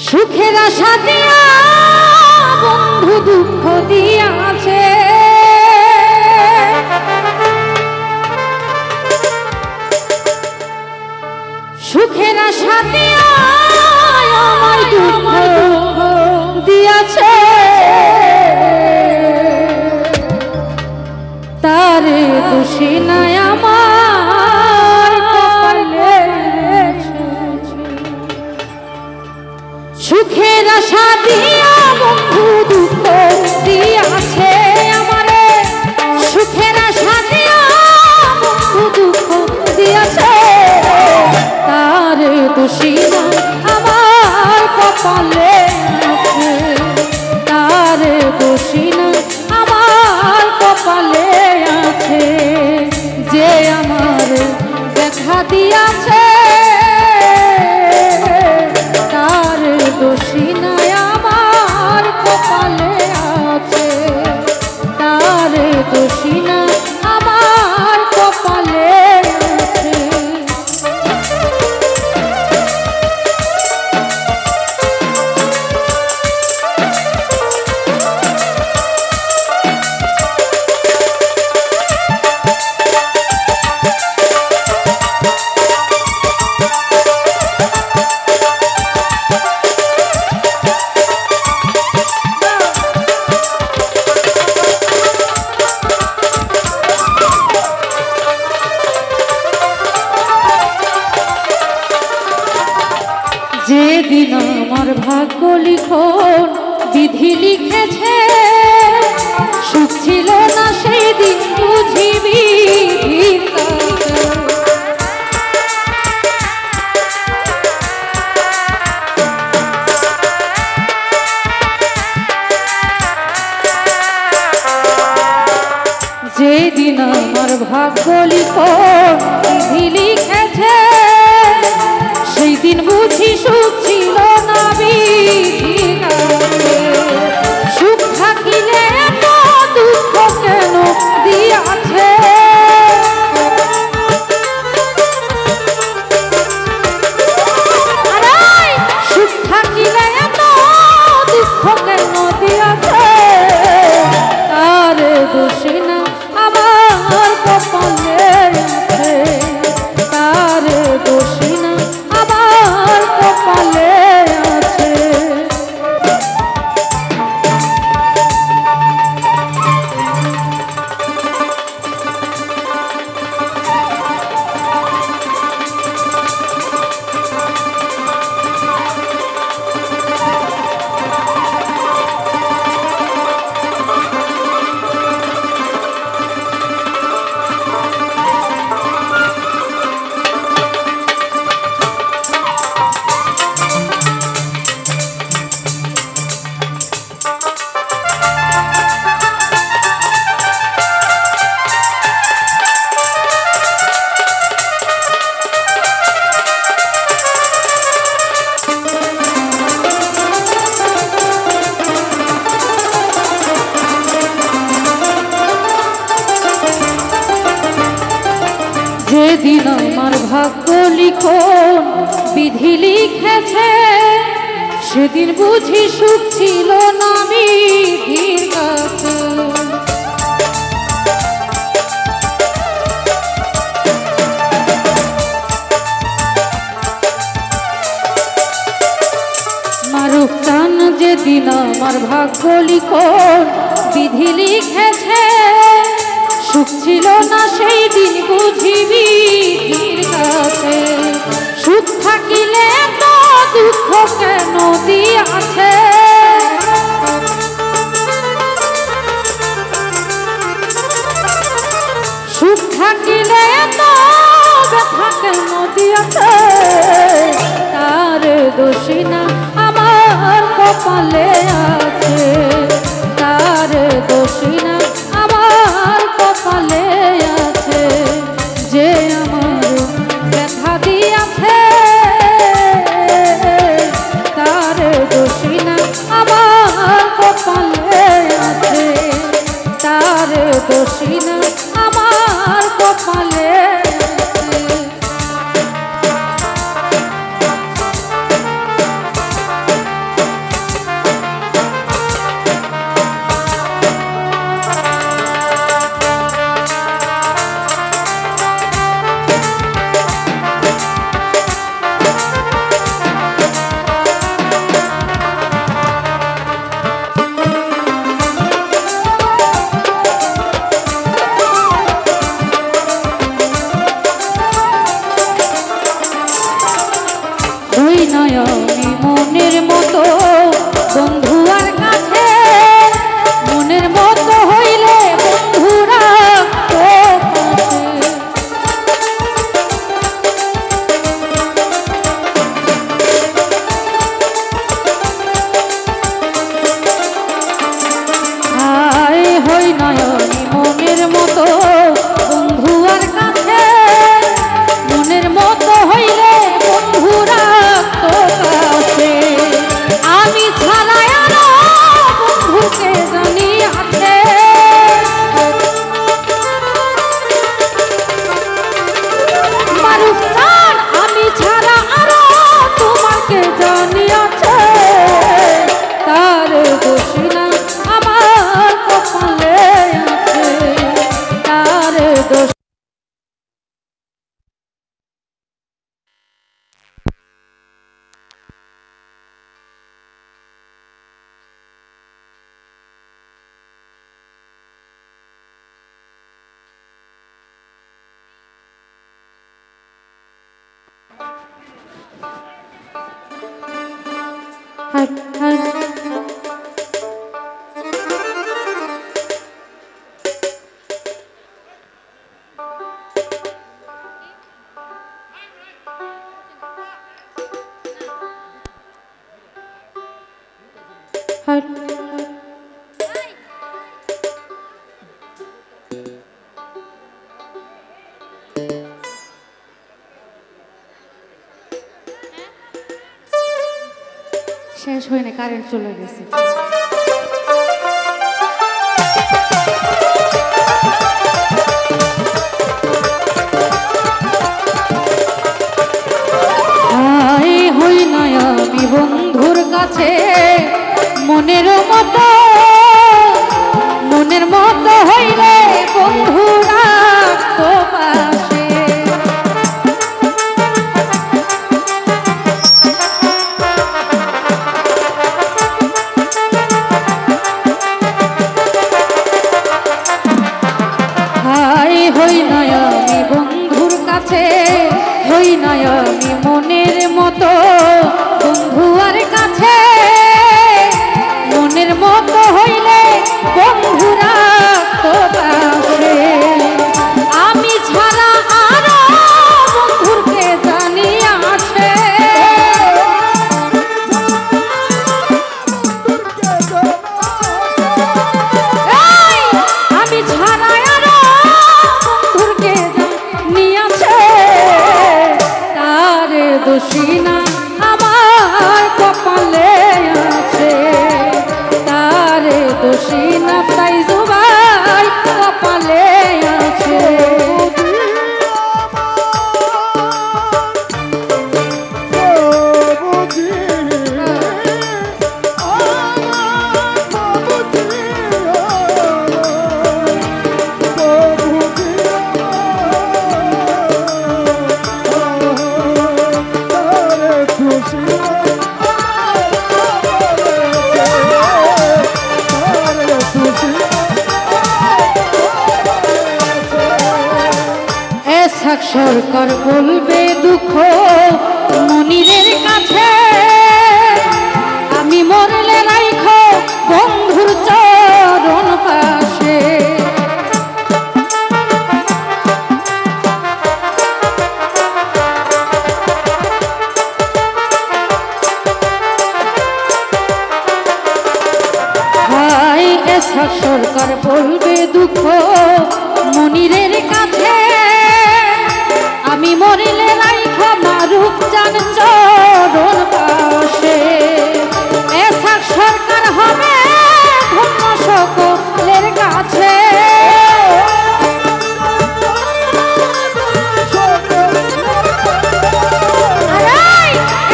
সুখের আশা দিয়া বন্ধু দুঃখ দিয়াছে, সুখের আশা দিয়া আমায় দুঃখ দিয়াছে, তারে দোষী নাই আমার কপালে। সুখের আশা দিয়া বন্ধু দুঃখ দিয়াছে আমারে, সুখের আশা দিয়া বন্ধু দুঃখ দিয়াছে, তারে দোষী নাই আমার কপালে আছে, তারে দোষী নাই আমার কপালে আছে, যে আমার দেখা দিয়াছে, তার দোষী নাই আমার কপালে আছে, তার দোষী নাই আমার কপালে আছে। যেদিন আমার ভাগ্য লিখন বিধি লিখেছে, সুখ ছিল না সেই দিন বুঝিবি, যেদিন আমার ভাগ্য লিখন বিধি লিখেছে, সেই দিন বুঝি সুখ ছিল না বিধিতে, সুখ থাকিলে এত দুঃখ কেন দিয়াছে, সুখ থাকিলে এত দুঃখ কেন দিয়াছে, তার দোষী না আমার কপালে আছে, তার দোষী না আমার কপালে আছে। যেদিন আমার ভাগ্য লিখন বিধি লিখেছে, সেদিন বুঝি সুখ ছিল না বিধির কাছে, মারুফ চান যেদিন আমার ভাগ্য লিখন বিধি লিখেছে, সুখ ছিল না সেই দিন বুঝিবি কাছে, সুখ থাকিলে এত দুঃখ কেন দিয়াছে, সুখ থাকিলে এত ব্যথা কেন দিয়াছে, তার দোষী না আমার কপালে আছে, তার দোষী না আমার কপালে আছে, যে আমার ব্যথা দিয়াছে, তার দোষী না আমার কপালে আছে, তার দোষী না আমার কপালে আছে। শেষ হয় না, কারেন্ট চলে গেছে। হই না আমি বন্ধুর কাছে মনের মতো, মনের মতো হইলে বন্ধুরা তো পাশে। হই না আমি বন্ধুর কাছে, হই না আমি মনের মতো বন্ধুয়ার কাছে, মনের মতো হইলে বন্ধুরা তো পাশে। আমি ছাড়া আরো বন্ধুরকে জানি আসে, আমি ছাড়া আরো বন্ধুরকে জানি আসে। তার দোষী না আমার কপালে আছে, তার দোষী না তাই জুবাই কপালে আছে। সরকার বলবে দুঃখ মনিরের কাছে, আমি মরলে রাইখো বন্ধুর চরণ পাশে। হাই এসা সরকার বলবে দুঃখ মনিরের কাছে, আমি মরিলে রাইখো মারুফ জান চরণ পাশে। এসা সরকার হবে ধন্য সকলের কাছে,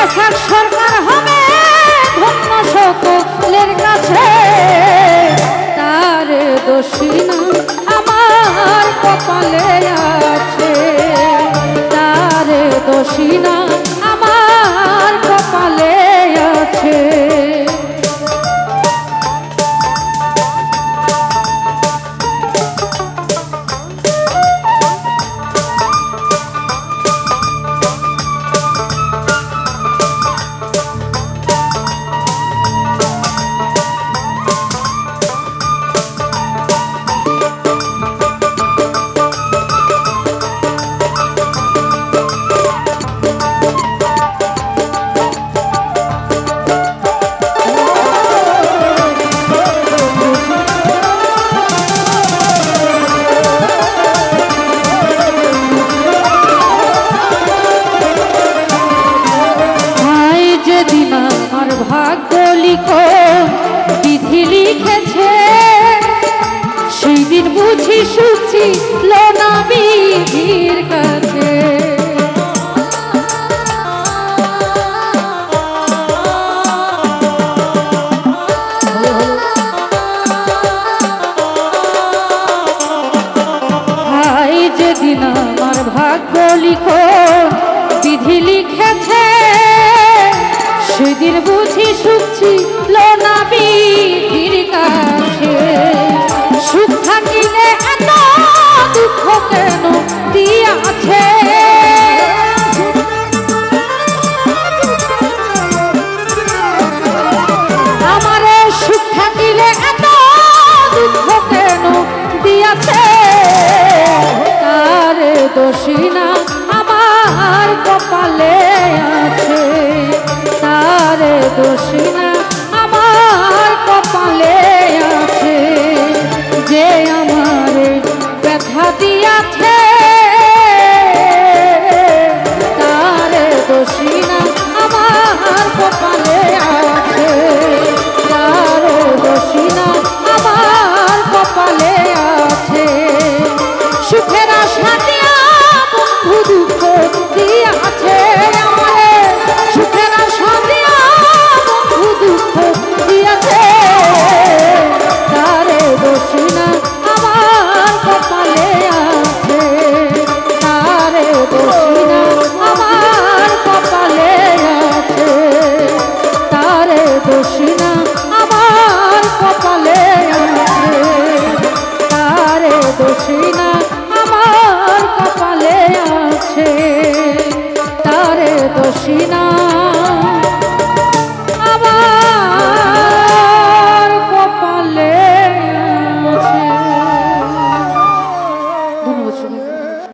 এসা সরকার হবে ধন্য সকলের কাছে। তার দোষী না আমার কপালে আছে, তার দোষী না আমার কপালে আছে। ভাগ্য লিখো বিধি লিখেছে, সেই দিন বুঝি সুচি লোনা বিধির কাছে। হাই যেদিন আমার ভাগ্য লিখো বিধি লিখেছে, সেদিন বুঝি সুখছি লোনা বিধির কাছে। সুখ থাকিলে এত দুঃখ কেন দিয়াছে, দোষিনা আমার কপালে আছে, তারে দোষিনা আমার কপালে আছে, যে আমার ব্যথা দিয়াছে, তারে দোষিনা আমার কপালে আছে, তারে দোষিনা আমার কপালে আছে। সুখের আশা দিয়া বন্ধু দুঃখ দিয়াছে আমারে, সুখের আশা দিয়া বন্ধু দুঃখ দিয়াছে, তারে দোষিনা আমার কপালে আছে, তারে দোষিনা আমার কপালে আছে, তারে দোষিনা আমার কপালে আছে, তারে দোষিনা আমার কপালে আছে, তারে দোষিনা